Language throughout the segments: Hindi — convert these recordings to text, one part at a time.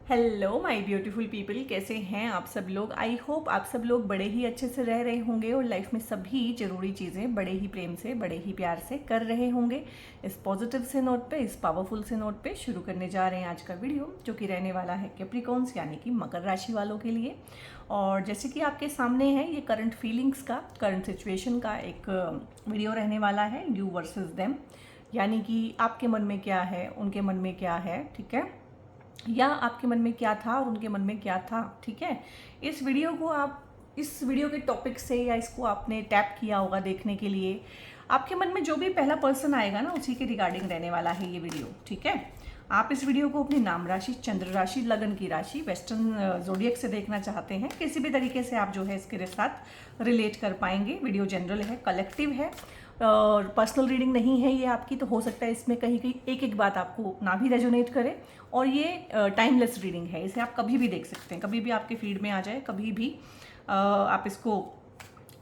हेलो माय ब्यूटीफुल पीपल, कैसे हैं आप सब लोग। आई होप आप सब लोग बड़े ही अच्छे से रह रहे होंगे और लाइफ में सभी ज़रूरी चीज़ें बड़े ही प्रेम से, बड़े ही प्यार से कर रहे होंगे। इस पॉजिटिव से नोट पे, इस पावरफुल से नोट पे शुरू करने जा रहे हैं आज का वीडियो, जो कि रहने वाला है कैप्रिकॉन्स यानी कि मकर राशि वालों के लिए। और जैसे कि आपके सामने है, ये करंट फीलिंग्स का, करंट सिचुएशन का एक वीडियो रहने वाला है, यू वर्सेस देम, यानी कि आपके मन में क्या है, उनके मन में क्या है, ठीक है, या आपके मन में क्या था और उनके मन में क्या था, ठीक है। इस वीडियो को आप, इस वीडियो के टॉपिक से, या इसको आपने टैप किया होगा देखने के लिए, आपके मन में जो भी पहला पर्सन आएगा ना, उसी के रिगार्डिंग रहने वाला है ये वीडियो, ठीक है। आप इस वीडियो को अपनी नाम राशि, चंद्र राशि, लगन की राशि, वेस्टर्न जोडियक से देखना चाहते हैं, किसी भी तरीके से आप जो है इसके साथ रिलेट कर पाएंगे। वीडियो जनरल है, कलेक्टिव है और पर्सनल रीडिंग नहीं है ये आपकी, तो हो सकता है इसमें कहीं कहीं एक एक बात आपको ना भी रेजोनेट करे। और ये टाइमलेस रीडिंग है, इसे आप कभी भी देख सकते हैं, कभी भी आपके फीड में आ जाए, कभी भी आप इसको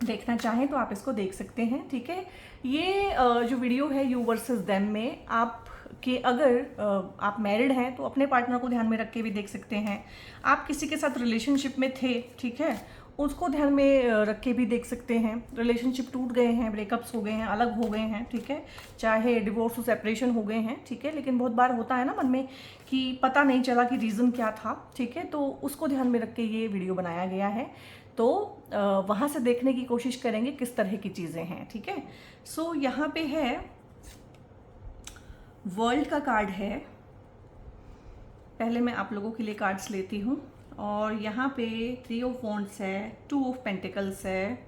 देखना चाहें तो आप इसको देख सकते हैं, ठीक है। ये जो वीडियो है यू वर्सेस देम में, आप कि अगर आप मैरिड हैं तो अपने पार्टनर को ध्यान में रख के भी देख सकते हैं। आप किसी के साथ रिलेशनशिप में थे, ठीक है, उसको ध्यान में रख के भी देख सकते हैं। रिलेशनशिप टूट गए हैं, ब्रेकअप्स हो गए हैं, अलग हो गए हैं, ठीक है, चाहे डिवोर्स और सेपरेशन हो गए हैं, ठीक है, लेकिन बहुत बार होता है ना मन में कि पता नहीं चला कि रीज़न क्या था, ठीक है, तो उसको ध्यान में रख के ये वीडियो बनाया गया है। तो वहाँ से देखने की कोशिश करेंगे किस तरह की चीज़ें हैं, ठीक है। सो यहाँ पे है, वर्ल्ड का कार्ड है। पहले मैं आप लोगों के लिए कार्ड्स लेती हूँ, और यहाँ पे 3 ऑफ वॉन्ड्स है, 2 ऑफ पेंटिकल्स है,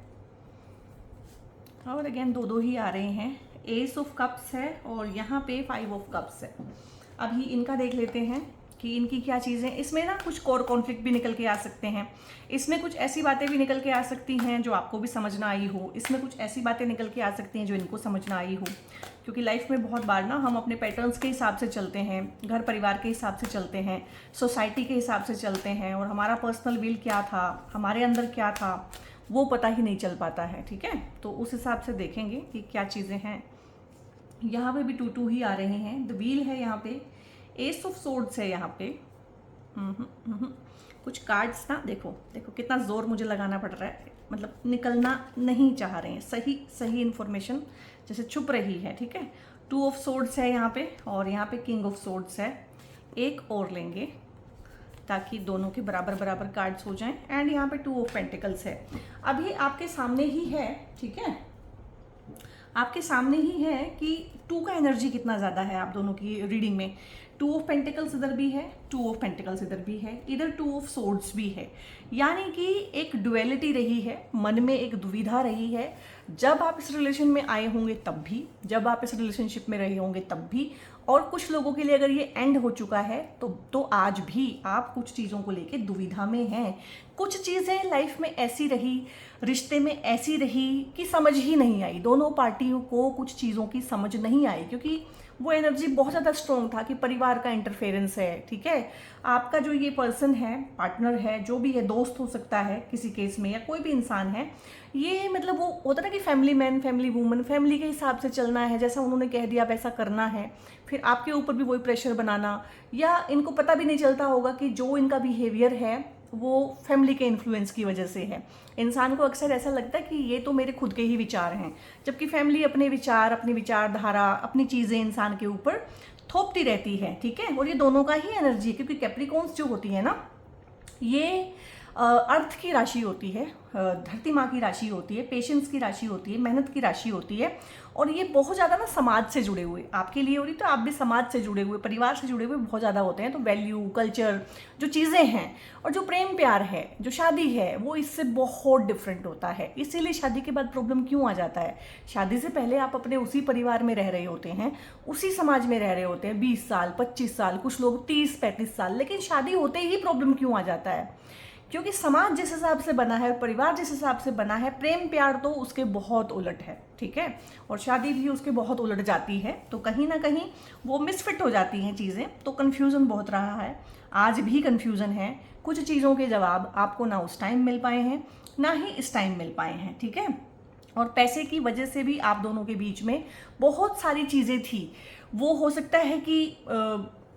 और अगेन दो ही आ रहे हैं, एस ऑफ कप्स है, और यहाँ पे 5 ऑफ कप्स है। अभी इनका देख लेते हैं कि इनकी क्या चीज़ें। इसमें ना कुछ कोर कॉन्फ्लिक्ट भी निकल के आ सकते हैं, इसमें कुछ ऐसी बातें भी निकल के आ सकती हैं जो आपको भी समझ ना आई हो, इसमें कुछ ऐसी बातें निकल के आ सकती हैं जो इनको समझ ना आई हो। क्योंकि लाइफ में बहुत बार ना हम अपने पैटर्न्स के हिसाब से चलते हैं, घर परिवार के हिसाब से चलते हैं, सोसाइटी के हिसाब से चलते हैं, और हमारा पर्सनल विल क्या था, हमारे अंदर क्या था, वो पता ही नहीं चल पाता है, ठीक है। तो उस हिसाब से देखेंगे कि क्या चीज़ें हैं। यहाँ पे भी 2 ही आ रहे हैं, द व्हील है यहाँ पे, एस ऑफ सोर्ड्स है यहाँ पे। कुछ कार्ड्स ना, देखो देखो कितना जोर मुझे लगाना पड़ रहा है, मतलब निकलना नहीं चाह रहे हैं, सही सही इन्फॉर्मेशन जैसे छुप रही है, ठीक है। 2 ऑफ सोर्ड्स है यहाँ पे, और यहाँ पे किंग ऑफ सोर्ड्स है। एक और लेंगे ताकि दोनों के बराबर बराबर कार्ड्स हो जाएं, एंड यहाँ पे 2 ऑफ पेंटिकल्स है। अभी आपके सामने ही है, ठीक है, आपके सामने ही है कि 2 का एनर्जी कितना ज़्यादा है आप दोनों की रीडिंग में। 2 ऑफ पेंटिकल्स इधर भी है, 2 ऑफ पेंटिकल्स इधर भी है, इधर 2 ऑफ सोर्ड्स भी है, यानी कि एक डुअलिटी रही है, मन में एक दुविधा रही है। जब आप इस रिलेशन में आए होंगे तब भी, जब आप इस रिलेशनशिप में रहे होंगे तब भी, और कुछ लोगों के लिए अगर ये एंड हो चुका है तो आज भी आप कुछ चीज़ों को लेके दुविधा में हैं। कुछ चीज़ें लाइफ में ऐसी रही, रिश्ते में ऐसी रही कि समझ ही नहीं आई, दोनों पार्टियों को कुछ चीज़ों की समझ नहीं आई, क्योंकि वो एनर्जी बहुत ज़्यादा स्ट्रॉन्ग था कि परिवार का इंटरफेरेंस है, ठीक है। आपका जो ये पर्सन है, पार्टनर है, जो भी है, दोस्त हो सकता है किसी केस में, या कोई भी इंसान है, ये मतलब वो होता ना कि family man, family woman, family के हिसाब से चलना है, जैसा उन्होंने कह दिया वैसा करना है, फिर आपके ऊपर भी वही प्रेशर बनाना, या इनको पता भी नहीं चलता होगा कि जो इनका बिहेवियर है वो फैमिली के इन्फ्लुएंस की वजह से है। इंसान को अक्सर ऐसा लगता है कि ये तो मेरे खुद के ही विचार हैं, जबकि फैमिली अपने विचार, अपनी विचारधारा, अपनी चीज़ें इंसान के ऊपर थोपती रहती है, ठीक है। और ये दोनों का ही एनर्जी है, क्योंकि कैप्रिकॉन्स जो होती है ना, ये अर्थ की राशि होती है, धरती माँ की राशि होती है, पेशेंस की राशि होती है, मेहनत की राशि होती है, और ये बहुत ज़्यादा ना समाज से जुड़े हुए, आपके लिए हो रही तो आप भी समाज से जुड़े हुए, परिवार से जुड़े हुए बहुत ज़्यादा होते हैं। तो वैल्यू, कल्चर, जो चीज़ें हैं, और जो प्रेम प्यार है, जो शादी है, वो इससे बहुत डिफरेंट होता है। इसीलिए शादी के बाद प्रॉब्लम क्यों आ जाता है। शादी से पहले आप अपने उसी परिवार में रह रहे होते हैं, उसी समाज में रह रहे होते हैं 20 साल, 25 साल, कुछ लोग 30-35 साल, लेकिन शादी होते ही प्रॉब्लम क्यों आ जाता है, क्योंकि समाज जिस हिसाब से बना है, परिवार जिस हिसाब से बना है, प्रेम प्यार तो उसके बहुत उलट है, ठीक है, और शादी भी उसके बहुत उलट जाती है। तो कहीं ना कहीं वो मिसफिट हो जाती हैं चीज़ें, तो कन्फ्यूज़न बहुत रहा है, आज भी कन्फ्यूज़न है। कुछ चीज़ों के जवाब आपको ना उस टाइम मिल पाए हैं, ना ही इस टाइम मिल पाए हैं, ठीक है। और पैसे की वजह से भी आप दोनों के बीच में बहुत सारी चीज़ें थी। वो हो सकता है कि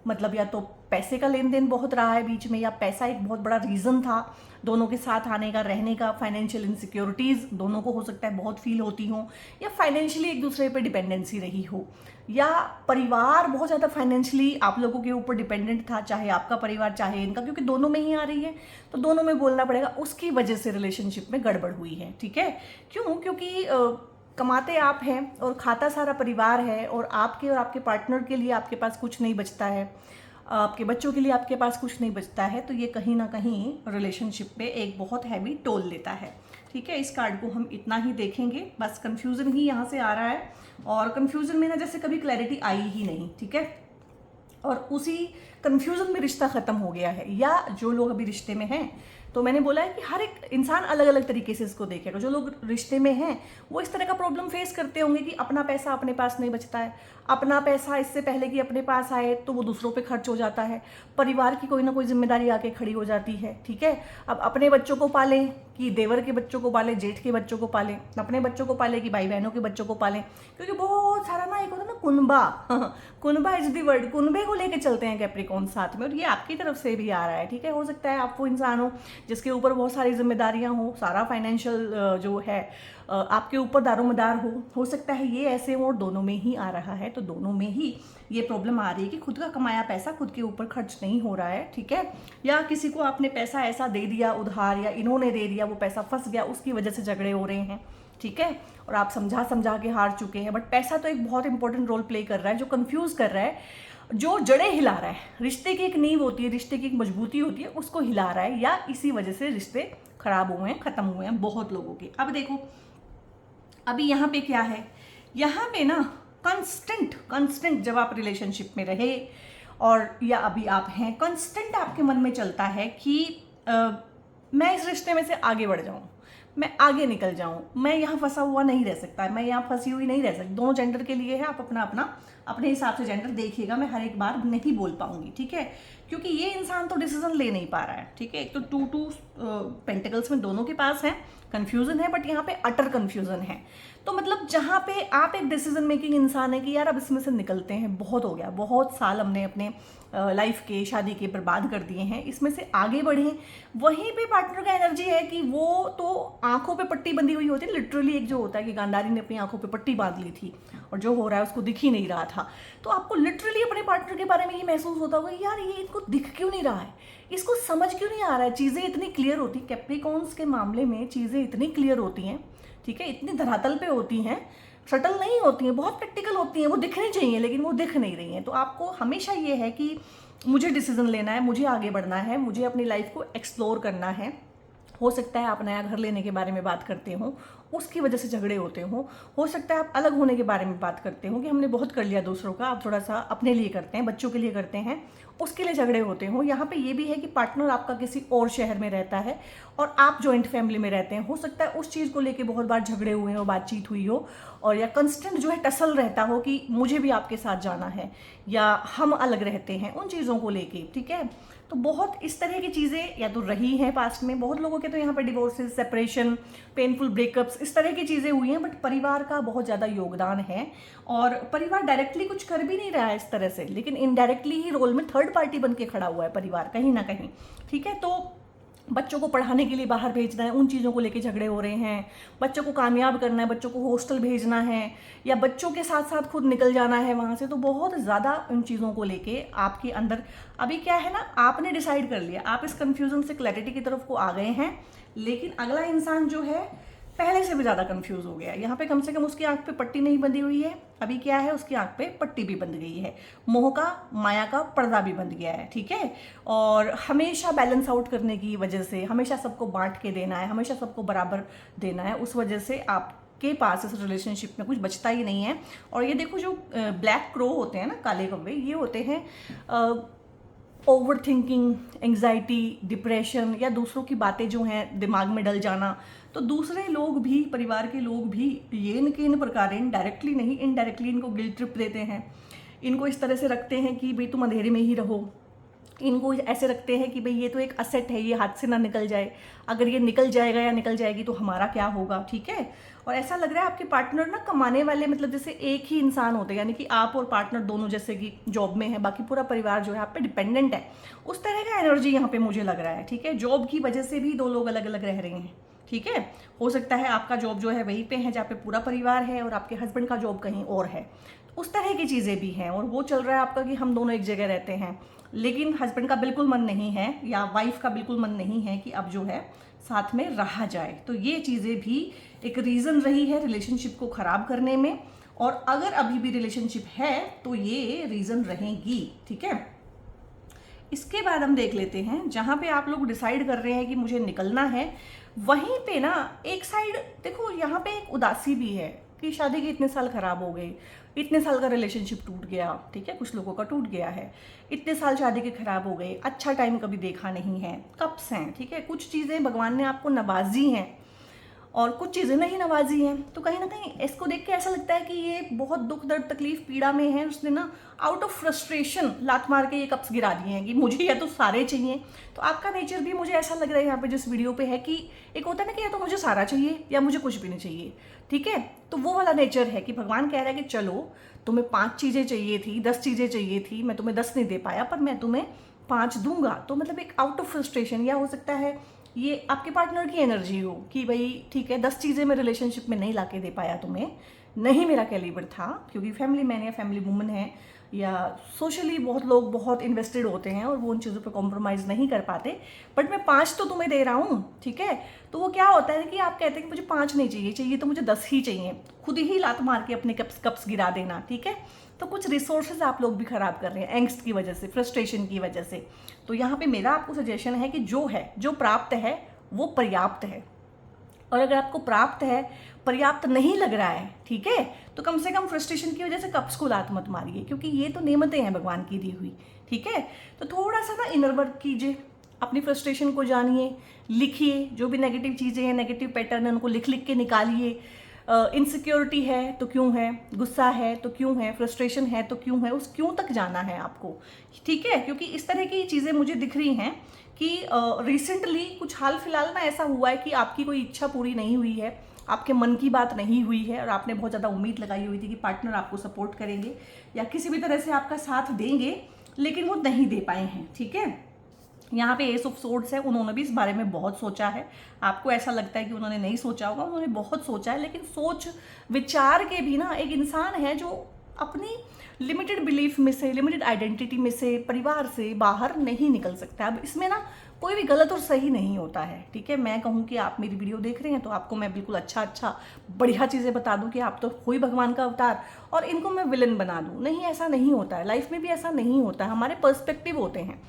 मतलब या तो पैसे का लेन देन बहुत रहा है बीच में, या पैसा एक बहुत बड़ा रीज़न था दोनों के साथ आने का, रहने का। फाइनेंशियल इनसिक्योरिटीज़ दोनों को हो सकता है बहुत फील होती हों, या फाइनेंशियली एक दूसरे पे डिपेंडेंसी रही हो, या परिवार बहुत ज़्यादा फाइनेंशियली आप लोगों के ऊपर डिपेंडेंट था, चाहे आपका परिवार चाहे इनका, क्योंकि दोनों में ही आ रही है तो दोनों में बोलना पड़ेगा। उसकी वजह से रिलेशनशिप में गड़बड़ हुई है, ठीक है। क्यों? क्योंकि कमाते आप हैं और खाता सारा परिवार है, और आपके पार्टनर के लिए आपके पास कुछ नहीं बचता है, आपके बच्चों के लिए आपके पास कुछ नहीं बचता है, तो ये कहीं ना कहीं रिलेशनशिप पे एक बहुत हैवी टोल लेता है, ठीक है। इस कार्ड को हम इतना ही देखेंगे, बस कंफ्यूजन ही यहाँ से आ रहा है, और कंफ्यूजन में ना जैसे कभी क्लैरिटी आई ही नहीं, ठीक है, और उसी कंफ्यूजन में रिश्ता ख़त्म हो गया है। या जो लोग अभी रिश्ते में हैं, तो मैंने बोला है कि हर एक इंसान अलग अलग तरीके से इसको देखेगा। जो लोग रिश्ते में हैं वो इस तरह का प्रॉब्लम फेस करते होंगे कि अपना पैसा अपने पास नहीं बचता है, अपना पैसा इससे पहले कि अपने पास आए तो वो दूसरों पे खर्च हो जाता है, परिवार की कोई ना कोई जिम्मेदारी आके खड़ी हो जाती है, ठीक है। अब अपने बच्चों को पालें कि देवर के बच्चों को पालें, जेठ के बच्चों को पालें, अपने बच्चों को पालें कि भाई बहनों के बच्चों को पालें, क्योंकि बहुत सारा ना एक होता है ना कुनबा कुनबा इज दी वर्ड, कुनबे को लेके चलते हैं कैप्रिकॉर्न साथ में, और ये आपकी तरफ से भी आ रहा है, ठीक है। हो सकता है आप वो इंसान हो जिसके ऊपर बहुत सारी जिम्मेदारियां हो, सारा फाइनेंशियल जो है आपके ऊपर दारोमदार हो सकता है ये ऐसे हो, और दोनों में ही आ रहा है, तो दोनों में ही ये प्रॉब्लम आ रही है कि खुद का कमाया पैसा खुद के ऊपर खर्च नहीं हो रहा है, ठीक है। या किसी को आपने पैसा ऐसा दे दिया उधार, या इन्होंने दे दिया, वो पैसा फंस गया, उसकी वजह से झगड़े हो रहे हैं, ठीक है, और आप समझा समझा के हार चुके हैं। बट पैसा तो एक बहुत इंपॉर्टेंट रोल प्ले कर रहा है, जो कंफ्यूज कर रहा है, जो जड़ें हिला रहा है। रिश्ते की एक नींव होती है, रिश्ते की एक मजबूती होती है, उसको हिला रहा है, या इसी वजह से रिश्ते खराब हुए हैं, खत्म हुए हैं बहुत लोगों के। अब देखो अभी यहाँ पे क्या है, यहाँ पे ना कंस्टेंट जब आप रिलेशनशिप में रहे, और या अभी आप हैं, कंस्टेंट आपके मन में चलता है कि मैं इस रिश्ते में से आगे बढ़ जाऊँ, मैं आगे निकल जाऊँ, मैं यहाँ फंसा हुआ नहीं रह सकता, मैं यहाँ फंसी हुई नहीं रह सकती। दोनों जेंडर के लिए है, आप अपना अपने हिसाब से जेंडर देखिएगा, मैं हर एक बार नहीं बोल पाऊंगी, ठीक है, क्योंकि ये इंसान तो डिसीजन ले नहीं पा रहा है, ठीक है। एक तो टू पेंटिकल्स में दोनों के पास है, कंफ्यूजन है, बट यहाँ पे अटर कंफ्यूजन है। तो मतलब जहाँ पे आप एक डिसीजन मेकिंग इंसान है कि यार अब इसमें से निकलते हैं, बहुत हो गया, बहुत साल हमने अपने लाइफ के, शादी के बर्बाद कर दिए हैं, इसमें से आगे बढ़े। वहीं पे पार्टनर का एनर्जी है कि वो तो आंखों पे पट्टी बंधी हुई होती है, लिटरली एक जो होता है कि गांधारी ने अपनी आंखों पे पट्टी बांध ली थी और जो हो रहा है उसको दिख ही नहीं रहा था। तो आपको लिटरली अपने पार्टनर के बारे में ये महसूस होता होगा यार ये इनको दिख क्यों नहीं रहा है, इसको समझ क्यों नहीं आ रहा है, चीज़ें इतनी क्लियर होती, कैप्रिकॉर्न्स के मामले में चीज़ें इतनी क्लियर होती हैं, ठीक है, इतनी धरातल पे होती हैं, सटल नहीं होती हैं, बहुत प्रैक्टिकल होती हैं, वो दिखनी चाहिए लेकिन वो दिख नहीं रही हैं। तो आपको हमेशा ये है कि मुझे डिसीजन लेना है, मुझे आगे बढ़ना है, मुझे अपनी लाइफ को एक्सप्लोर करना है। हो सकता है आप नया घर लेने के बारे में बात करते हो, उसकी वजह से झगड़े होते हो सकता है आप अलग होने के बारे में बात करते हो कि हमने बहुत कर लिया दूसरों का, आप थोड़ा सा अपने लिए करते हैं, बच्चों के लिए करते हैं, उसके लिए झगड़े होते हो। यहाँ पे ये भी है कि पार्टनर आपका किसी और शहर में रहता है और आप जॉइंट फैमिली में रहते हैं, हो सकता है उस चीज़ को लेके बहुत बार झगड़े हुए हो, बातचीत हुई हो, और या कंस्टेंट जो है टसल रहता हो कि मुझे भी आपके साथ जाना है या हम अलग रहते हैं, उन चीज़ों को लेके, ठीक है। तो बहुत इस तरह की चीज़ें या तो रही हैं पास्ट में, बहुत लोगों के तो यहाँ पर डिवोर्सेस, सेपरेशन, पेनफुल ब्रेकअप्स, इस तरह की चीज़ें हुई हैं, बट परिवार का बहुत ज़्यादा योगदान है और परिवार डायरेक्टली कुछ कर भी नहीं रहा है इस तरह से, लेकिन इनडायरेक्टली ही रोल में थर्ड पार्टी बन के खड़ा हुआ है परिवार कहीं ना कहीं, ठीक है। तो बच्चों को पढ़ाने के लिए बाहर भेजना है, उन चीज़ों को लेके झगड़े हो रहे हैं, बच्चों को कामयाब करना है, बच्चों को हॉस्टल भेजना है या बच्चों के साथ साथ खुद निकल जाना है वहाँ से, तो बहुत ज़्यादा उन चीज़ों को लेके आपके अंदर अभी क्या है ना, आपने डिसाइड कर लिया, आप इस कन्फ्यूज़न से क्लैरिटी की तरफ को आ गए हैं, लेकिन अगला इंसान जो है पहले से भी ज़्यादा कंफ्यूज हो गया। यहाँ पे कम से कम उसकी आंख पे पट्टी नहीं बंधी हुई है, अभी क्या है उसकी आंख पे पट्टी भी बंध गई है, मोह का, माया का पर्दा भी बंध गया है, ठीक है। और हमेशा बैलेंस आउट करने की वजह से, हमेशा सबको बांट के देना है, हमेशा सबको बराबर देना है, उस वजह से आप के पास इस रिलेशनशिप में कुछ बचता ही नहीं है। और ये देखो जो ब्लैक क्रो होते हैं ना, काले कौवे, ये होते हैं ओवर थिंकिंग, एंग्जाइटी, डिप्रेशन या दूसरों की बातें जो हैं दिमाग में डल जाना। तो दूसरे लोग भी, परिवार के लोग भी ये इन प्रकार डायरेक्टली नहीं इनडायरेक्टली इनको गिल्ट ट्रिप देते हैं, इनको इस तरह से रखते हैं कि भाई तुम अंधेरे में ही रहो, इनको ऐसे रखते हैं कि भाई ये तो एक असेट है, ये हाथ से ना निकल जाए, अगर ये निकल जाएगा या निकल जाएगी तो हमारा क्या होगा, ठीक है। और ऐसा लग रहा है आपके पार्टनर ना कमाने वाले, मतलब जैसे एक ही इंसान होते हैं, यानी कि आप और पार्टनर दोनों जैसे कि जॉब में है, बाकी पूरा परिवार जो है आप पे डिपेंडेंट है, उस तरह का एनर्जी यहाँ पे मुझे लग रहा है, ठीक है। जॉब की वजह से भी दो लोग अलग अलग रह रहे हैं, ठीक है। हो सकता है आपका जॉब जो है वहीं पे है जहाँ पे पूरा परिवार है और आपके हस्बैंड का जॉब कहीं और है, उस तरह की चीज़ें भी हैं। और वो चल रहा है आपका कि हम दोनों एक जगह रहते हैं, लेकिन हस्बैंड का बिल्कुल मन नहीं है या वाइफ का बिल्कुल मन नहीं है कि अब जो है साथ में रहा जाए। तो ये चीज़ें भी एक रीज़न रही है रिलेशनशिप को ख़राब करने में, और अगर अभी भी रिलेशनशिप है तो ये रीज़न रहेगी, ठीक है। इसके बाद हम देख लेते हैं जहाँ पे आप लोग डिसाइड कर रहे हैं कि मुझे निकलना है, वहीं पे ना एक साइड देखो यहाँ पे एक उदासी भी है कि शादी के इतने साल खराब हो गए, इतने साल का रिलेशनशिप टूट गया, ठीक है, कुछ लोगों का टूट गया है, इतने साल शादी के खराब हो गए, अच्छा टाइम कभी देखा नहीं है, कप्स हैं, ठीक है। कुछ चीज़ें भगवान ने आपको नवाजी हैं और कुछ चीज़ें नहीं नवाजी हैं, तो कहीं ना कहीं इसको देख के ऐसा लगता है कि ये बहुत दुख दर्द तकलीफ पीड़ा में है, उसने ना आउट ऑफ फ्रस्ट्रेशन लात मार के ये कप्स गिरा दिए हैं कि मुझे या तो सारे चाहिए। तो आपका नेचर भी मुझे ऐसा लग रहा है यहाँ पे जिस वीडियो पे है कि एक होता है ना कि या तो मुझे सारा चाहिए या मुझे कुछ भी नहीं चाहिए, ठीक है। तो वो वाला नेचर है कि भगवान कह रहा है कि चलो तुम्हें 5 चीज़ें चाहिए थी, 10 चीज़ें चाहिए थी, मैं तुम्हें 10 नहीं दे पाया पर मैं तुम्हें 5 दूंगा। तो मतलब एक आउट ऑफ फ्रस्ट्रेशन, या हो सकता है ये आपके पार्टनर की एनर्जी हो कि भाई ठीक है 10 चीज़ें मैं रिलेशनशिप में नहीं ला के दे पाया तुम्हें, नहीं मेरा कैलिबर था, क्योंकि फैमिली मैन या फैमिली वुमन है या सोशली बहुत लोग बहुत इन्वेस्टेड होते हैं और वो उन चीज़ों पे कॉम्प्रोमाइज़ नहीं कर पाते, बट मैं 5 तो तुम्हें दे रहा हूँ, ठीक है। तो वो क्या होता है कि आप कहते हैं कि मुझे 5 नहीं चाहिए, चाहिए तो मुझे 10 ही चाहिए, खुद ही लात मार के अपने कप्स गिरा देना, ठीक है। तो कुछ रिसोर्सेज आप लोग भी खराब कर रहे हैं एंग्स्ट की वजह से, फ्रस्ट्रेशन की वजह से। तो यहाँ पे मेरा आपको सजेशन है कि जो है, जो प्राप्त है वो पर्याप्त है, और अगर आपको प्राप्त है पर्याप्त नहीं लग रहा है, ठीक है, तो कम से कम फ्रस्ट्रेशन की वजह से कप्स को लात मत मारिए, क्योंकि ये तो नेमतें हैं भगवान की दी हुई, ठीक है। तो थोड़ा सा ना इनर वर्क कीजिए, अपनी फ्रस्ट्रेशन को जानिए, लिखिए, जो भी नेगेटिव चीज़ें हैं, नेगेटिव पैटर्न है, उनको लिख लिख के निकालिए। इनसिक्योरिटी है तो क्यों है, गुस्सा है तो क्यों है, फ्रस्ट्रेशन है तो क्यों है, उस क्यों तक जाना है आपको, ठीक है। क्योंकि इस तरह की चीज़ें मुझे दिख रही हैं कि रिसेंटली कुछ हाल फिलहाल ना ऐसा हुआ है कि आपकी कोई इच्छा पूरी नहीं हुई है, आपके मन की बात नहीं हुई है, और आपने बहुत ज़्यादा उम्मीद लगाई हुई थी कि पार्टनर आपको सपोर्ट करेंगे या किसी भी तरह से आपका साथ देंगे, लेकिन वो नहीं दे पाए हैं, ठीक है। यहाँ पे एस ऑफ सोर्ड्स है, उन्होंने भी इस बारे में बहुत सोचा है। आपको ऐसा लगता है कि उन्होंने नहीं सोचा होगा, उन्होंने बहुत सोचा है, लेकिन सोच विचार के भी ना एक इंसान है जो अपनी लिमिटेड बिलीफ में से, लिमिटेड आइडेंटिटी में से, परिवार से बाहर नहीं निकल सकता। अब इसमें ना कोई भी गलत और सही नहीं होता है, ठीक है। मैं कहूँ कि आप मेरी वीडियो देख रहे हैं तो आपको मैं बिल्कुल अच्छा बढ़िया चीज़ें बता दूँ कि आप तो कोई भगवान का अवतार और इनको मैं विलन बना दूँ, नहीं, ऐसा नहीं होता है। लाइफ में भी ऐसा नहीं होता है, हमारे पर्सपेक्टिव होते हैं।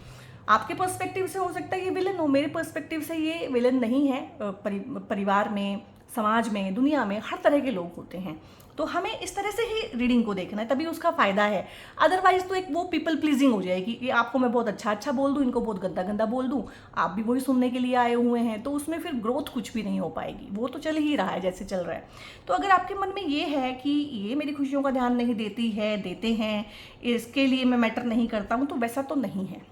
आपके पर्सपेक्टिव से हो सकता है ये विलन हो, मेरे पर्सपेक्टिव से ये विलन नहीं है। परिवार में, समाज में, दुनिया में हर तरह के लोग होते हैं, तो हमें इस तरह से ही रीडिंग को देखना है, तभी उसका फायदा है। अदरवाइज तो एक वो पीपल प्लीजिंग हो जाएगी कि आपको मैं बहुत अच्छा बोल दूं, इनको बहुत गंदा बोल दूं, आप भी वही सुनने के लिए आए हुए हैं, तो उसमें फिर ग्रोथ कुछ भी नहीं हो पाएगी। वो तो चल ही रहा है जैसे चल रहा है। तो अगर आपके मन में ये है कि ये मेरी खुशियों का ध्यान नहीं देती है, देते हैं, इसके लिए मैं मैटर नहीं करता हूँ, तो वैसा तो नहीं है।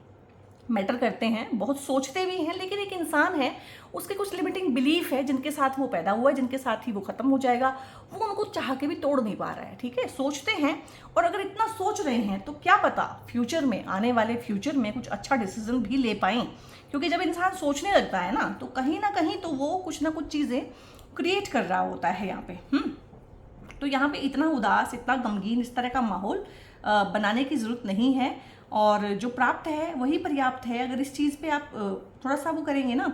मैटर करते हैं, बहुत सोचते भी हैं, लेकिन एक इंसान है, उसके कुछ लिमिटिंग बिलीफ है जिनके साथ वो पैदा हुआ है, जिनके साथ ही वो खत्म हो जाएगा, वो उनको चाह के भी तोड़ नहीं पा रहा है, ठीक है। सोचते हैं, और अगर इतना सोच रहे हैं तो क्या पता फ्यूचर में, आने वाले फ्यूचर में कुछ अच्छा डिसीजन भी ले पाएं, क्योंकि जब इंसान सोचने लगता है ना, तो कहीं ना कहीं तो वो कुछ ना कुछ चीज़ें क्रिएट कर रहा होता है यहाँ पे। तो यहाँ पे इतना उदास, इतना गमगीन, इस तरह का माहौल बनाने की ज़रूरत नहीं है, और जो प्राप्त है वही पर्याप्त है। अगर इस चीज़ पे आप थोड़ा सा वो करेंगे ना,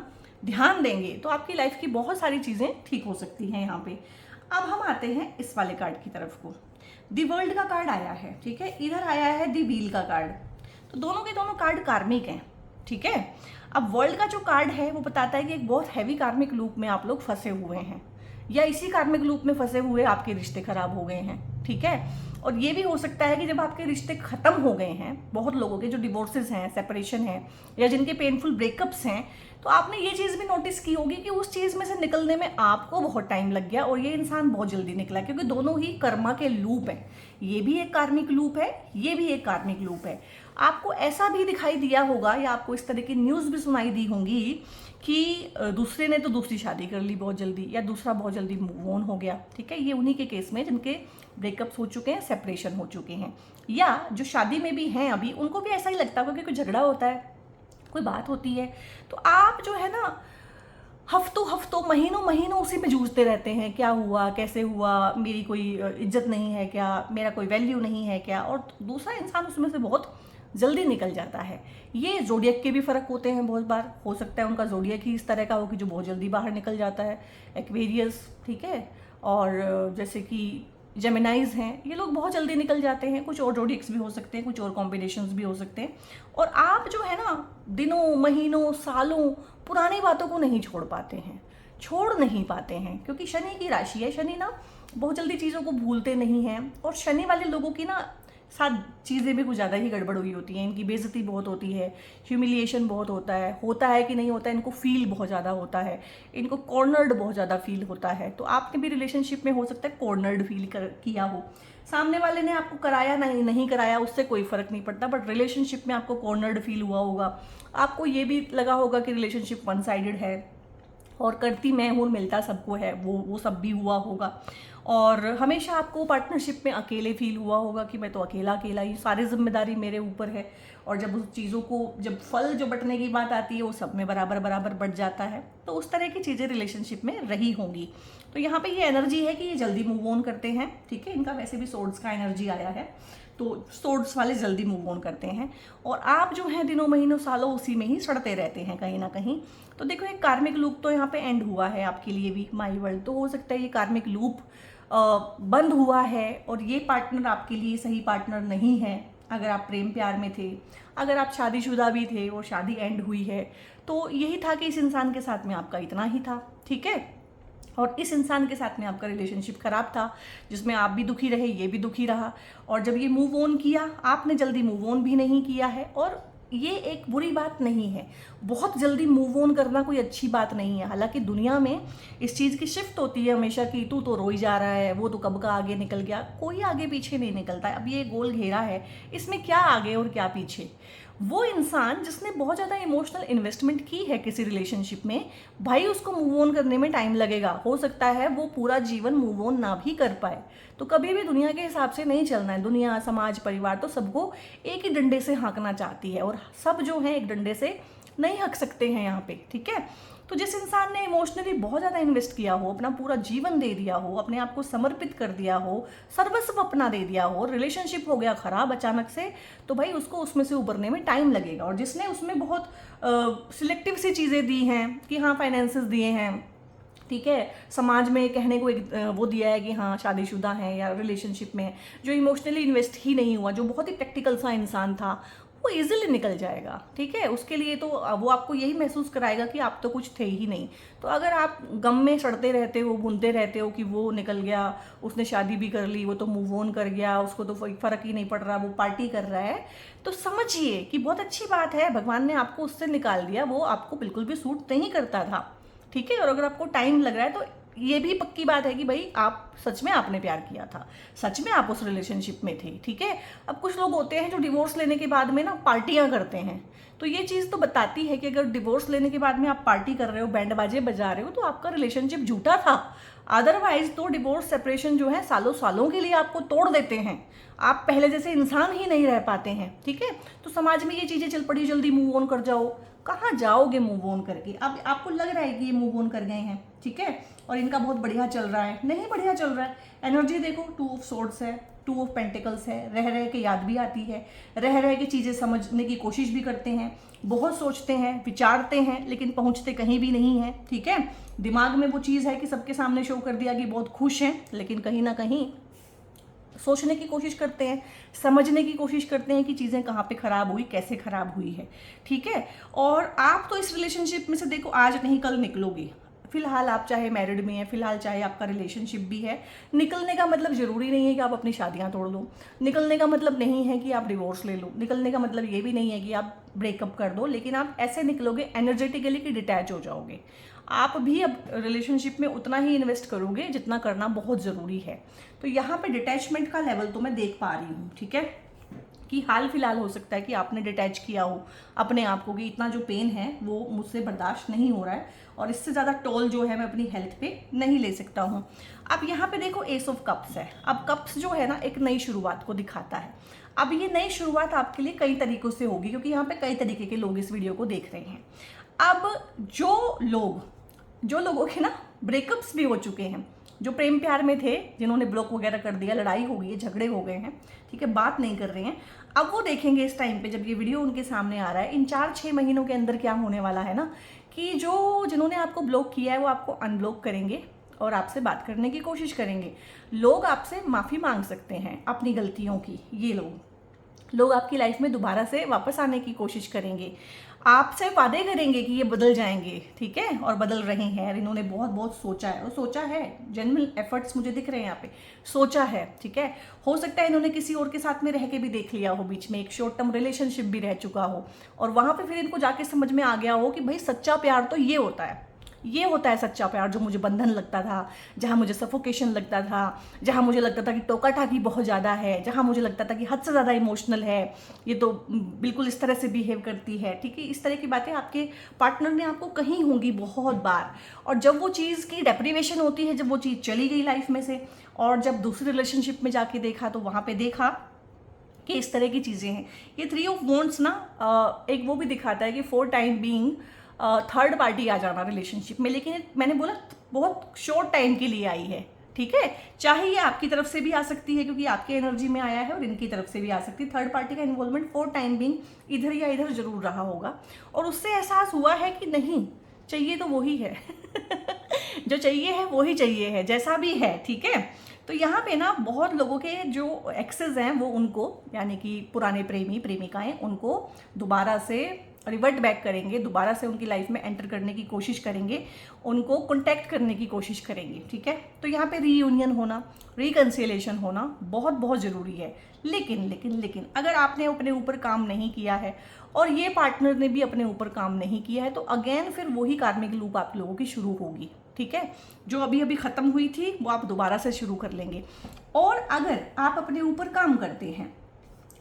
ध्यान देंगे, तो आपकी लाइफ की बहुत सारी चीज़ें ठीक हो सकती हैं यहाँ पे। अब हम आते हैं इस वाले कार्ड की तरफ को। दी वर्ल्ड का कार्ड आया है, ठीक है, इधर आया है दी व्हील का कार्ड। तो दोनों के दोनों कार्ड कार्मिक हैं, ठीक है। अब वर्ल्ड का जो कार्ड है वो बताता है कि एक बहुत हैवी कार्मिक लूप में आप लोग फंसे हुए हैं, या इसी कार्मिक लूप में फंसे हुए आपके रिश्ते खराब हो गए हैं, ठीक है। और ये भी हो सकता है कि जब आपके रिश्ते खत्म हो गए हैं, बहुत लोगों के जो डिवोर्सेस हैं, सेपरेशन है, या जिनके पेनफुल ब्रेकअप्स हैं, तो आपने ये चीज़ भी नोटिस की होगी कि उस चीज़ में से निकलने में आपको बहुत टाइम लग गया, और ये इंसान बहुत जल्दी निकला, क्योंकि दोनों ही कर्मा के लूप हैं। ये भी एक कार्मिक लूप है, ये भी एक कार्मिक लूप है। आपको ऐसा भी दिखाई दिया होगा या आपको इस तरह की न्यूज़ भी सुनाई दी होंगी कि दूसरे ने तो दूसरी शादी कर ली बहुत जल्दी, या दूसरा बहुत जल्दी मूव ऑन हो गया, ठीक है। ये उन्हीं के केस में जिनके ब्रेकअप्स हो चुके हैं, सेपरेशन हो चुके हैं, या जो शादी में भी हैं अभी, उनको भी ऐसा ही लगता होगा कि कोई झगड़ा होता है, कोई बात होती है, तो आप जो है ना हफ्तों हफ्तों महीनों महीनों उसी में जूझते रहते हैं, क्या हुआ, कैसे हुआ, मेरी कोई इज्जत नहीं है क्या, मेरा कोई वैल्यू नहीं है क्या, और दूसरा इंसान उसमें से बहुत जल्दी निकल जाता है। ये जोडियक के भी फ़र्क होते हैं, बहुत बार हो सकता है उनका जोडियक ही इस तरह का हो कि जो बहुत जल्दी बाहर निकल जाता है, एक्वेरियस, ठीक है। और जैसे कि जेमिनाइज हैं, ये लोग बहुत जल्दी निकल जाते हैं। कुछ और जोडियक्स भी हो सकते हैं, कुछ और कॉम्बिनेशंस भी हो सकते हैं। और आप जो है ना दिनों महीनों सालों पुरानी बातों को नहीं छोड़ पाते हैं, छोड़ नहीं पाते हैं, क्योंकि शनि की राशि है। शनि ना बहुत जल्दी चीज़ों को भूलते नहीं हैं, और शनि वाले लोगों की ना साथ चीज़ें भी कुछ ज़्यादा ही गड़बड़ हुई होती हैं। इनकी बेइज्जती बहुत होती है, ह्यूमिलिएशन बहुत होता है कि नहीं होता है, इनको फील बहुत ज़्यादा होता है, इनको कॉर्नर्ड बहुत ज़्यादा फील होता है। तो आपने भी रिलेशनशिप में हो सकता है कॉर्नर्ड फील किया हो, सामने वाले ने आपको कराया नहीं कराया उससे कोई फ़र्क नहीं पड़ता, बट रिलेशनशिप में आपको कॉर्नर्ड फील हुआ होगा। आपको ये भी लगा होगा कि रिलेशनशिप वन साइडेड है और करती मैं हूँ, मिलता सबको है, वो सब भी हुआ होगा। और हमेशा आपको पार्टनरशिप में अकेले फील हुआ होगा कि मैं तो अकेला अकेला ही, सारी जिम्मेदारी मेरे ऊपर है। और जब उस चीज़ों को, जब फल जो बंटने की बात आती है वो सब में बराबर बराबर बट जाता है, तो उस तरह की चीज़ें रिलेशनशिप में रही होंगी। तो यहाँ पे ये एनर्जी है कि ये जल्दी मूव ऑन करते हैं, ठीक है। इनका वैसे भी सोर्ड्स का एनर्जी आया है, तो सोर्ड्स वाले जल्दी मूव ऑन करते हैं। और आप जो हैं दिनों महीनों सालों उसी में ही सड़ते रहते हैं कहीं ना कहीं। तो देखो एक कार्मिक लूप तो यहाँ पे एंड हुआ है आपके लिए भी, माई वर्ल्ड। तो हो सकता है ये कार्मिक लूप बंद हुआ है और ये पार्टनर आपके लिए सही पार्टनर नहीं है। अगर आप प्रेम प्यार में थे, अगर आप शादीशुदा भी थे और शादी एंड हुई है, तो यही था कि इस इंसान के साथ में आपका इतना ही था, ठीक है। और इस इंसान के साथ में आपका रिलेशनशिप खराब था, जिसमें आप भी दुखी रहे, ये भी दुखी रहा। और जब ये मूव ऑन किया, आपने जल्दी मूव ऑन भी नहीं किया है। और ये एक बुरी बात नहीं है, बहुत जल्दी मूव ऑन करना कोई अच्छी बात नहीं है। हालांकि दुनिया में इस चीज़ की शिफ्ट होती है हमेशा कि तू तो रोई जा रहा है, वो तो कब का आगे निकल गया। कोई आगे पीछे नहीं निकलता है। अब ये गोल घेरा है, इसमें क्या आगे और क्या पीछे। वो इंसान जिसने बहुत ज़्यादा इमोशनल इन्वेस्टमेंट की है किसी रिलेशनशिप में, भाई उसको मूव ऑन करने में टाइम लगेगा। हो सकता है वो पूरा जीवन मूव ऑन ना भी कर पाए। तो कभी भी दुनिया के हिसाब से नहीं चलना है। दुनिया, समाज, परिवार तो सबको एक ही डंडे से हाँकना चाहती है, और सब जो है एक डंडे से नहीं हक सकते हैं यहाँ पे, ठीक है। तो जिस इंसान ने इमोशनली बहुत ज़्यादा इन्वेस्ट किया हो, अपना पूरा जीवन दे दिया हो, अपने आप को समर्पित कर दिया हो, सर्वस्व अपना दे दिया हो, रिलेशनशिप हो गया खराब अचानक से, तो भाई उसको उसमें से उभरने में टाइम लगेगा। और जिसने उसमें बहुत सिलेक्टिव सी चीज़ें दी हैं कि हाँ फाइनेंसेस दिए हैं, ठीक है, समाज में कहने को एक वो दिया है कि हाँ शादीशुदा है या रिलेशनशिप में, जो इमोशनली इन्वेस्ट ही नहीं हुआ, जो बहुत ही प्रैक्टिकल सा इंसान था, वो इजीली निकल जाएगा, ठीक है। उसके लिए तो वो आपको यही महसूस कराएगा कि आप तो कुछ थे ही नहीं। तो अगर आप गम में सड़ते रहते हो, बुनते रहते हो कि वो निकल गया, उसने शादी भी कर ली, वो तो मूव ऑन कर गया, उसको तो फ़र्क ही नहीं पड़ रहा, वो पार्टी कर रहा है, तो समझिए कि बहुत अच्छी बात है, भगवान ने आपको उससे निकाल दिया, वो आपको बिल्कुल भी सूट नहीं करता था, ठीक है। और अगर आपको टाइम लग रहा है तो ये भी पक्की बात है कि भाई आप सच में आपने प्यार किया था, सच में आप उस रिलेशनशिप में थे, ठीक है। अब कुछ लोग होते हैं जो डिवोर्स लेने के बाद में ना पार्टियां करते हैं, तो ये चीज़ तो बताती है कि अगर डिवोर्स लेने के बाद में आप पार्टी कर रहे हो, बैंड बाजे बजा रहे हो, तो आपका रिलेशनशिप झूठा था। अदरवाइज तो डिवोर्स सेपरेशन जो है सालों सालों के लिए आपको तोड़ देते हैं, आप पहले जैसे इंसान ही नहीं रह पाते हैं, ठीक है। तो समाज में ये चीज़ें चल पड़ी, जल्दी मूव ऑन कर जाओ, कहाँ जाओगे मूव ऑन करके। अब आपको लग रहा है कि ये मूव ऑन कर गए हैं, ठीक है, और इनका बहुत बढ़िया चल रहा है, नहीं बढ़िया चल रहा है। एनर्जी देखो, 2 ऑफ सोर्ड्स है, 2 ऑफ पेंटिकल्स है, रह रह के याद भी आती है, रह रह के चीज़ें समझने की कोशिश भी करते हैं, बहुत सोचते हैं, विचारते हैं, लेकिन पहुंचते कहीं भी नहीं है, ठीक है। दिमाग में वो चीज़ है कि सबके सामने शो कर दिया कि बहुत खुश हैं, लेकिन कहीं ना कहीं सोचने की कोशिश करते हैं, समझने की कोशिश करते हैं कि चीज़ें कहाँ पे ख़राब हुई, कैसे ख़राब हुई है, ठीक है। और आप तो इस रिलेशनशिप में से देखो आज नहीं कल निकलोगे। फिलहाल आप चाहे मैरिड में हैं, फिलहाल चाहे आपका रिलेशनशिप भी है, निकलने का मतलब ज़रूरी नहीं है कि आप अपनी शादियां तोड़ लो, निकलने का मतलब नहीं है कि आप डिवोर्स ले लो, निकलने का मतलब ये भी नहीं है कि आप ब्रेकअप कर दो, लेकिन आप ऐसे निकलोगे एनर्जेटिकली कि डिटैच हो जाओगे। आप भी अब रिलेशनशिप में उतना ही इन्वेस्ट करोगे जितना करना बहुत ज़रूरी है। तो यहाँ पे डिटैचमेंट का लेवल तो मैं देख पा रही हूँ, ठीक है, कि हाल फिलहाल हो सकता है कि आपने डिटैच किया हो अपने आप को कि इतना जो पेन है वो मुझसे बर्दाश्त नहीं हो रहा है और इससे ज़्यादा टोल जो है मैं अपनी हेल्थ पे नहीं ले सकता हूँ। अब यहाँ पे देखो एस ऑफ कप्स है। अब कप्स जो है ना एक नई शुरुआत को दिखाता है। अब ये नई शुरुआत आपके लिए कई तरीकों से होगी क्योंकि यहाँ पे कई तरीके के लोग इस वीडियो को देख रहे हैं। अब जो लोगों के ना ब्रेकअप्स भी हो चुके हैं, जो प्रेम प्यार में थे, जिन्होंने ब्लॉक वगैरह कर दिया, लड़ाई हो गई है, झगड़े हो गए हैं, ठीक है, बात नहीं कर रहे हैं, अब वो देखेंगे इस टाइम पे जब ये वीडियो उनके सामने आ रहा है इन 4-6 महीनों के अंदर क्या होने वाला है ना कि जिन्होंने आपको ब्लॉक किया है वो आपको अनब्लॉक करेंगे और आपसे बात करने की कोशिश करेंगे। लोग आपसे माफ़ी मांग सकते हैं अपनी गलतियों की। ये लोग आपकी लाइफ में दोबारा से वापस आने की कोशिश करेंगे, आपसे वादे करेंगे कि ये बदल जाएंगे, ठीक है, और बदल रहे हैं। इन्होंने बहुत बहुत सोचा है और सोचा है, जेन्युइन एफर्ट्स मुझे दिख रहे हैं यहाँ पे, सोचा है, ठीक है। हो सकता है इन्होंने किसी और के साथ में रह के भी देख लिया हो, बीच में एक शॉर्ट टर्म रिलेशनशिप भी रह चुका हो और वहाँ पे फिर इनको जाके समझ में आ गया हो कि भाई सच्चा प्यार तो ये होता है, ये होता है सच्चा प्यार। जो मुझे बंधन लगता था, जहाँ मुझे सफोकेशन लगता था, जहाँ मुझे लगता था कि टोका टाकी बहुत ज़्यादा है, जहाँ मुझे लगता था कि हद से ज़्यादा इमोशनल है, ये तो बिल्कुल इस तरह से बिहेव करती है, ठीक है, इस तरह की बातें आपके पार्टनर ने आपको कही होंगी बहुत बार। और जब वो चीज़ की डेप्रीवेशन होती है, जब वो चीज़ चली गई लाइफ में से और जब दूसरे रिलेशनशिप में जाके देखा तो वहाँ पे देखा कि इस तरह की चीज़ें हैं। ये 3 ऑफ वॉन्ड्स ना एक वो भी दिखाता है कि for time being third party आ जाना रिलेशनशिप में, लेकिन मैंने बोला बहुत शॉर्ट टाइम के लिए आई है, ठीक है। चाहे ये आपकी तरफ से भी आ सकती है क्योंकि आपके एनर्जी में आया है और इनकी तरफ से भी आ सकती है। थर्ड पार्टी का इन्वॉल्वमेंट फॉर टाइम बीइंग इधर या इधर जरूर रहा होगा और उससे एहसास हुआ है कि नहीं चाहिए तो वही है जो चाहिए है वही चाहिए है, जैसा भी है, ठीक है। तो यहाँ पे ना बहुत लोगों के जो एक्सेस हैं वो उनको, यानी कि पुराने प्रेमी प्रेमिकाएं, उनको दोबारा से रिवर्ट बैक करेंगे, दोबारा से उनकी लाइफ में एंटर करने की कोशिश करेंगे, उनको कॉन्टैक्ट करने की कोशिश करेंगे, ठीक है। तो यहाँ पे रीयूनियन होना, रिकन्सिलेशन होना बहुत बहुत ज़रूरी है। लेकिन अगर आपने अपने ऊपर काम नहीं किया है और ये पार्टनर ने भी अपने ऊपर काम नहीं किया है तो अगेन फिर वही कार्मिक लूप आप लोगों की शुरू होगी, ठीक है। जो अभी अभी ख़त्म हुई थी वो आप दोबारा से शुरू कर लेंगे। और अगर आप अपने ऊपर काम करते हैं,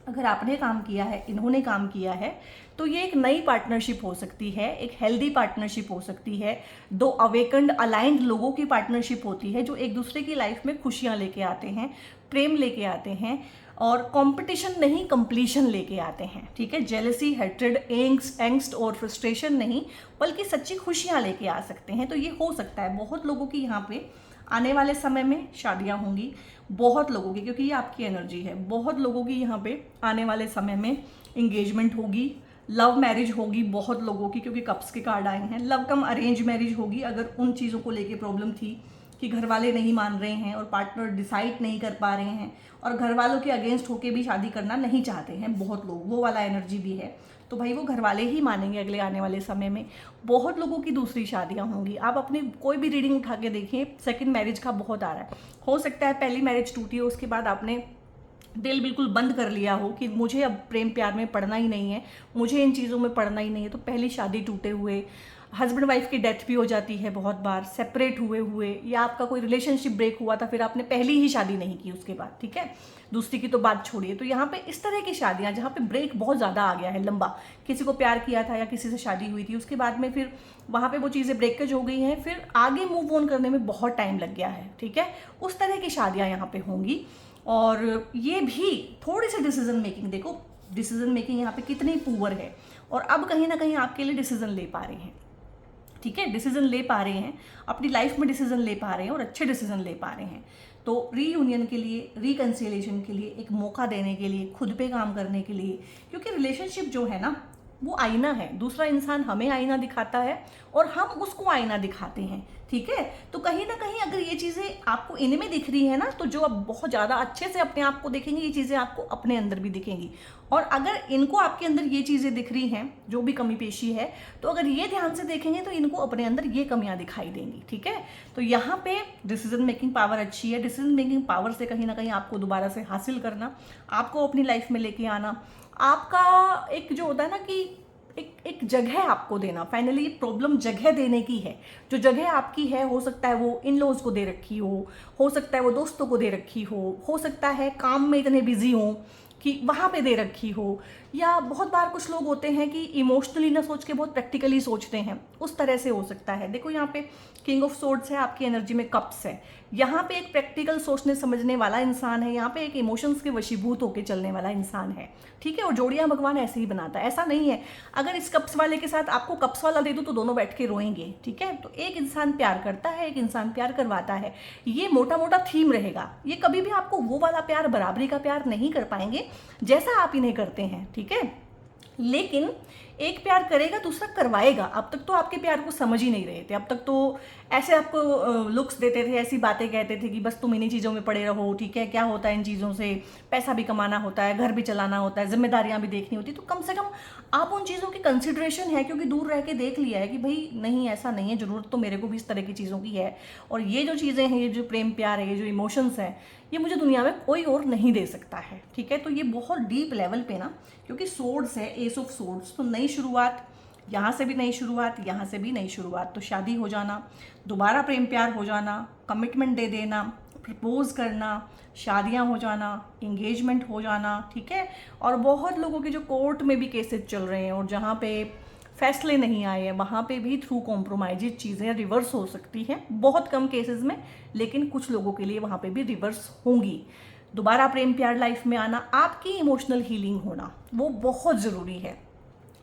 अगर आपने काम किया है, इन्होंने काम किया है, तो ये एक नई पार्टनरशिप हो सकती है, एक हेल्दी पार्टनरशिप हो सकती है, 2 अवेकन्ड अलाइंड लोगों की पार्टनरशिप होती है जो एक दूसरे की लाइफ में खुशियां लेके आते हैं, प्रेम लेके आते हैं और कंपटीशन नहीं कंप्लीशन लेके आते हैं, ठीक है। जेलसी, हेट्रेड, एंग्स्ट और फ्रस्ट्रेशन नहीं बल्कि सच्ची खुशियां लेके आ सकते हैं। तो ये हो सकता है बहुत लोगों की यहाँ पे आने वाले समय में शादियां होंगी, बहुत लोगों की, क्योंकि ये आपकी एनर्जी है। बहुत लोगों की यहाँ पे आने वाले समय में इंगेजमेंट होगी, लव मैरिज होगी बहुत लोगों की, क्योंकि कप्स के कार्ड आए हैं। लव कम अरेंज मैरिज होगी अगर उन चीज़ों को लेके प्रॉब्लम थी कि घर वाले नहीं मान रहे हैं और पार्टनर डिसाइड नहीं कर पा रहे हैं और घर वालों के अगेंस्ट होके भी शादी करना नहीं चाहते हैं बहुत लोग, वो वाला एनर्जी भी है। तो भाई वो घर वाले ही मानेंगे अगले आने वाले समय में। बहुत लोगों की दूसरी शादियां होंगी। आप अपनी कोई भी रीडिंग उठा के देखिए, सेकंड मैरिज का बहुत आ रहा है। हो सकता है पहली मैरिज टूटी हो, उसके बाद आपने दिल बिल्कुल बंद कर लिया हो कि मुझे अब प्रेम प्यार में पड़ना ही नहीं है, मुझे इन चीज़ों में पड़ना ही नहीं है। तो पहली शादी टूटे हुए, हस्बैंड वाइफ की डेथ भी हो जाती है बहुत बार, सेपरेट हुए या आपका कोई रिलेशनशिप ब्रेक हुआ था, फिर आपने पहली ही शादी नहीं की उसके बाद, ठीक है, दूसरी की तो बात छोड़िए। तो यहाँ पे इस तरह की शादियाँ जहाँ पे ब्रेक बहुत ज़्यादा आ गया है लंबा, किसी को प्यार किया था या किसी से शादी हुई थी, उसके बाद में फिर वहाँ पे वो चीज़ें ब्रेकेज हो गई हैं, फिर आगे मूव ऑन करने में बहुत टाइम लग गया है, ठीक है। उस तरह की शादियाँ यहाँ पे होंगी। और ये भी थोड़ी सी डिसीजन मेकिंग, देखो डिसीजन मेकिंग यहाँ पे कितनी पुअर है और अब कहीं ना कहीं आपके लिए डिसीजन ले पा रहे हैं, ठीक है, डिसीजन ले पा रहे हैं, अपनी लाइफ में डिसीजन ले पा रहे हैं और अच्छे डिसीजन ले पा रहे हैं। तो रीयूनियन के लिए, रिकन्सिलेशन के लिए, एक मौका देने के लिए, खुद पे काम करने के लिए, क्योंकि रिलेशनशिप जो है ना वो आईना है। दूसरा इंसान हमें आईना दिखाता है और हम उसको आईना दिखाते हैं, ठीक है। तो कहीं ना कहीं अगर ये चीज़ें आपको इनमें दिख रही है ना, तो जो आप बहुत ज़्यादा अच्छे से अपने आप को देखेंगे, ये चीज़ें आपको अपने अंदर भी दिखेंगी। और अगर इनको आपके अंदर ये चीज़ें दिख रही हैं जो भी कमी पेशी है, तो अगर ये ध्यान से देखेंगे तो इनको अपने अंदर ये कमियां दिखाई देंगी, ठीक है। तो यहाँ पे डिसीजन मेकिंग पावर अच्छी है। डिसीजन मेकिंग पावर से कहीं ना कहीं आपको दोबारा से हासिल करना, आपको अपनी लाइफ में लेके आना, आपका एक जो होता है ना कि एक जगह आपको देना। फाइनली प्रॉब्लम जगह देने की है। जो जगह आपकी है, हो सकता है वो इन लॉज को दे रखी हो सकता है वो दोस्तों को दे रखी हो सकता है काम में इतने बिजी हो कि वहाँ पे दे रखी हो, या बहुत बार कुछ लोग होते हैं कि इमोशनली ना सोच के बहुत प्रैक्टिकली सोचते हैं, उस तरह से हो सकता है। देखो यहाँ पे किंग ऑफ सोर्ड्स है, आपकी एनर्जी में कप्स है, यहाँ पे एक प्रैक्टिकल सोचने समझने वाला इंसान है, यहाँ पे एक इमोशंस के वशीभूत होकर चलने वाला इंसान है, ठीक है। और जोड़ियाँ भगवान ऐसे ही बनाता है, ऐसा नहीं है अगर इस कप्स वाले के साथ आपको कप्स वाला दे दूँ तो दोनों बैठ के रोएंगे, ठीक है। तो एक इंसान प्यार करता है, एक इंसान प्यार करवाता है, ये मोटा मोटा थीम रहेगा। ये कभी भी आपको वो वाला प्यार, बराबरी का प्यार नहीं कर पाएंगे जैसा आप इन्हें करते हैं, ठीक है। लेकिन एक प्यार करेगा, दूसरा करवाएगा। अब तक तो आपके प्यार को समझ ही नहीं रहे थे, अब तक तो ऐसे आपको लुक्स देते थे, ऐसी बातें कहते थे कि बस तुम इन्हीं चीज़ों में पड़े रहो, ठीक है। क्या होता है इन चीज़ों से, पैसा भी कमाना होता है, घर भी चलाना होता है, जिम्मेदारियां भी देखनी होती, तो कम से कम आप उन चीज़ों की कंसिडरेशन है, क्योंकि दूर रह के देख लिया है कि भाई नहीं ऐसा नहीं है, ज़रूरत तो मेरे को भी इस तरह की चीज़ों की है। और ये जो चीज़ें हैं, ये जो प्रेम प्यार है, ये जो इमोशंस हैं, ये मुझे दुनिया में कोई और नहीं दे सकता है, ठीक है। तो ये बहुत डीप लेवल पे ना, क्योंकि सोर्ड्स है, एस ऑफ सोर्ड्स, तो नई शुरुआत, यहाँ से भी नई शुरुआत, यहाँ से भी नई शुरुआत, तो शादी हो जाना, दोबारा प्रेम प्यार हो जाना, कमिटमेंट दे देना, प्रपोज करना, शादियाँ हो जाना, इंगेजमेंट हो जाना, ठीक है। और बहुत लोगों के जो कोर्ट में भी केसेस चल रहे हैं और जहाँ पे फैसले नहीं आए हैं, वहाँ पे भी थ्रू कॉम्प्रोमाइज चीज़ें रिवर्स हो सकती हैं, बहुत कम केसेस में, लेकिन कुछ लोगों के लिए वहाँ पे भी रिवर्स होंगी। दोबारा प्रेम प्यार लाइफ में आना, आपकी इमोशनल हीलिंग होना, वो बहुत ज़रूरी है।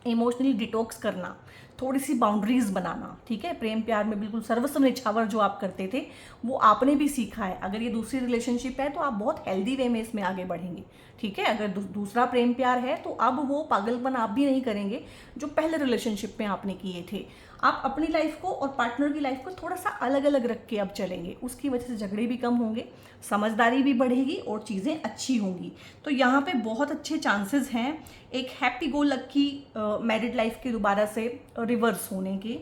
इमोशनली डिटॉक्स करना, थोड़ी सी बाउंड्रीज बनाना, ठीक है। प्रेम प्यार में बिल्कुल सर्वस्व निछावर जो आप करते थे वो आपने भी सीखा है। अगर ये दूसरी रिलेशनशिप है तो आप बहुत हेल्दी वे में इसमें आगे बढ़ेंगे, ठीक है। अगर दूसरा प्रेम प्यार है तो अब वो पागलपन आप भी नहीं करेंगे जो पहले रिलेशनशिप में आपने किए थे। आप अपनी लाइफ को और पार्टनर की लाइफ को थोड़ा सा अलग अलग रख के अब चलेंगे, उसकी वजह से झगड़े भी कम होंगे, समझदारी भी बढ़ेगी और चीज़ें अच्छी होंगी। तो यहाँ पे बहुत अच्छे चांसेस हैं एक happy go lucky married life के दोबारा से रिवर्स होने के,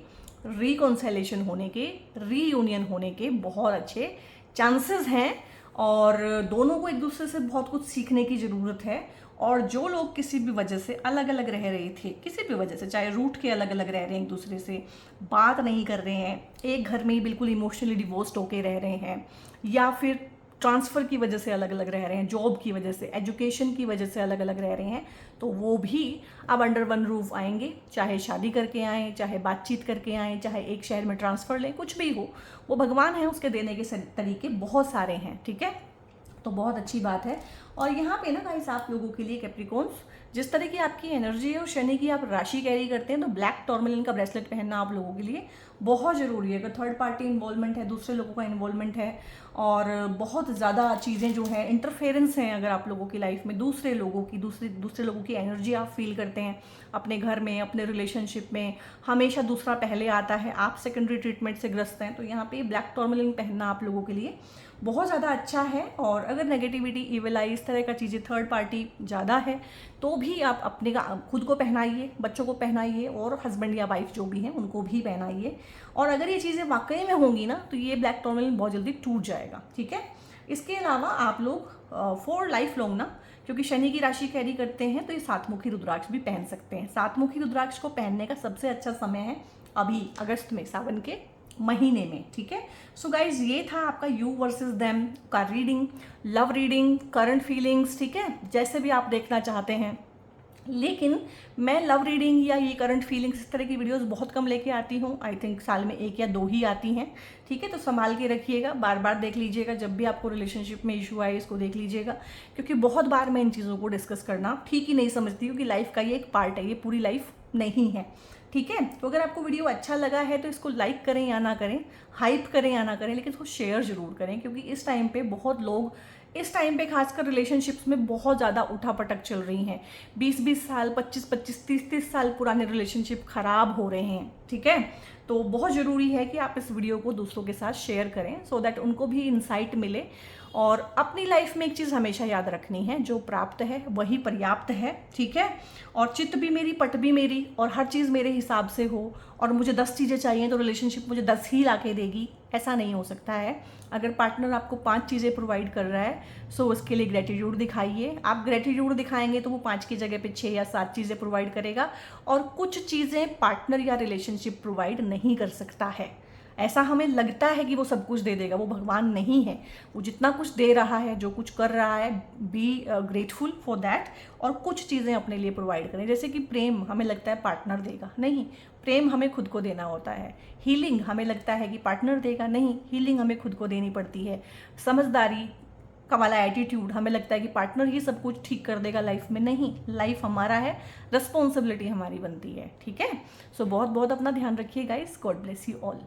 रिकॉन्सिलेशन होने के, रीयूनियन होने के बहुत अच्छे चांसेस हैं। और दोनों को एक दूसरे से बहुत कुछ सीखने की ज़रूरत है। और जो लोग किसी भी वजह से अलग अलग रह रहे थे, किसी भी वजह से, चाहे रूठ के अलग अलग रह रहे हैं, एक दूसरे से बात नहीं कर रहे हैं, एक घर में ही बिल्कुल इमोशनली डिवोर्स्ड होके रह रहे हैं, या फिर ट्रांसफ़र की वजह से अलग अलग रह रहे हैं, जॉब की वजह से, एजुकेशन की वजह से अलग अलग रह रहे हैं, तो वो भी अब अंडर वन रूफ आएंगे। चाहे शादी करके आएँ, चाहे बातचीत करके आएँ, चाहे एक शहर में ट्रांसफ़र लें, कुछ भी हो, वो भगवान है, उसके देने के तरीके बहुत सारे हैं, ठीक है। तो बहुत अच्छी बात है। और यहाँ पे ना गाइस, आप लोगों के लिए कैप्रिकॉन्स, जिस तरह की आपकी एनर्जी है और शनि की आप राशि कैरी करते हैं, तो ब्लैक टॉर्मलिन का ब्रेसलेट पहनना आप लोगों के लिए बहुत ज़रूरी है। अगर थर्ड पार्टी इन्वॉल्वमेंट है, दूसरे लोगों का इन्वॉल्वमेंट है और बहुत ज़्यादा चीज़ें जो है इंटरफेरेंस हैं अगर आप लोगों की लाइफ में, दूसरे लोगों की एनर्जी आप फील करते हैं अपने घर में, अपने रिलेशनशिप में, हमेशा दूसरा पहले आता है, आप सेकेंडरी ट्रीटमेंट से ग्रस्त हैं, तो यहाँ पे ब्लैक टॉर्मलिन पहनना आप लोगों के लिए बहुत ज़्यादा अच्छा है। और अगर नेगेटिविटी, इविल आई, इस तरह का चीज़ें थर्ड पार्टी ज़्यादा है तो भी आप अपने खुद को पहनाइए, बच्चों को पहनाइए और हस्बैंड या वाइफ जो भी हैं उनको भी पहनाइए। और अगर ये चीज़ें वाकई में होंगी ना तो ये ब्लैक टॉर्मलिन बहुत जल्दी टूट जाएगा, ठीक है। इसके अलावा आप लोग फॉर लाइफ लॉन्ग ना, क्योंकि शनि की राशि कैरी करते हैं, तो ये सातमुखी रुद्राक्ष भी पहन सकते हैं। सातमुखी रुद्राक्ष को पहनने का सबसे अच्छा समय है अभी अगस्त में, सावन के महीने में, ठीक है। सो गाइज, ये था आपका यू वर्सेस देम का reading, love reading, current feelings, ठीक है, जैसे भी आप देखना चाहते हैं। लेकिन मैं लव रीडिंग या ये करंट फीलिंग्स इस तरह की वीडियोस बहुत कम लेके आती हूँ। आई थिंक साल में 1 या 2 ही आती हैं, ठीक है। तो संभाल के रखिएगा, बार बार देख लीजिएगा, जब भी आपको रिलेशनशिप में इशू आए इसको देख लीजिएगा, क्योंकि बहुत बार मैं इन चीज़ों को डिस्कस करना ठीक ही नहीं समझती, क्योंकि लाइफ का ये एक पार्ट है, ये पूरी लाइफ नहीं है, ठीक है। तो अगर आपको वीडियो अच्छा लगा है तो इसको लाइक करें या ना करें, हाइप करें या ना करें, लेकिन इसको शेयर जरूर करें, क्योंकि इस टाइम पे बहुत लोग, इस टाइम पे खासकर रिलेशनशिप्स में बहुत ज़्यादा उठापटक चल रही हैं। 20-20 साल, 25-25, 30-30 साल पुराने रिलेशनशिप खराब हो रहे हैं, ठीक है। तो बहुत ज़रूरी है कि आप इस वीडियो को दूसरों के साथ शेयर करें, सो दैट उनको भी इंसाइट मिले। और अपनी लाइफ में एक चीज़ हमेशा याद रखनी है, जो प्राप्त है वही पर्याप्त है, ठीक है। और चित्त भी मेरी, पट भी मेरी, और हर चीज़ मेरे हिसाब से हो, और मुझे 10 चीज़ें चाहिए तो रिलेशनशिप मुझे 10 ही ला के देगी, ऐसा नहीं हो सकता है। अगर पार्टनर आपको 5 चीज़ें प्रोवाइड कर रहा है, सो उसके लिए ग्रेटिट्यूड दिखाइए। आप ग्रेटिट्यूड दिखाएंगे तो वो 5 की जगह पे 6 या 7 चीज़ें प्रोवाइड करेगा। और कुछ चीज़ें पार्टनर या रिलेशनशिप प्रोवाइड नहीं कर सकता है, ऐसा हमें लगता है कि वो सब कुछ दे देगा, वो भगवान नहीं है। वो जितना कुछ दे रहा है, जो कुछ कर रहा है, बी ग्रेटफुल फॉर दैट। और कुछ चीज़ें अपने लिए प्रोवाइड करें, जैसे कि प्रेम हमें लगता है पार्टनर देगा, नहीं, प्रेम हमें खुद को देना होता है। हीलिंग हमें लगता है कि पार्टनर देगा, नहीं, हीलिंग हमें खुद को देनी पड़ती है। समझदारी का वाला एटीट्यूड हमें लगता है कि पार्टनर ही सब कुछ ठीक कर देगा लाइफ में, नहीं, लाइफ हमारा है, रिस्पॉन्सिबिलिटी हमारी बनती है, ठीक है। सो बहुत बहुत अपना ध्यान रखिए guys, God bless you all.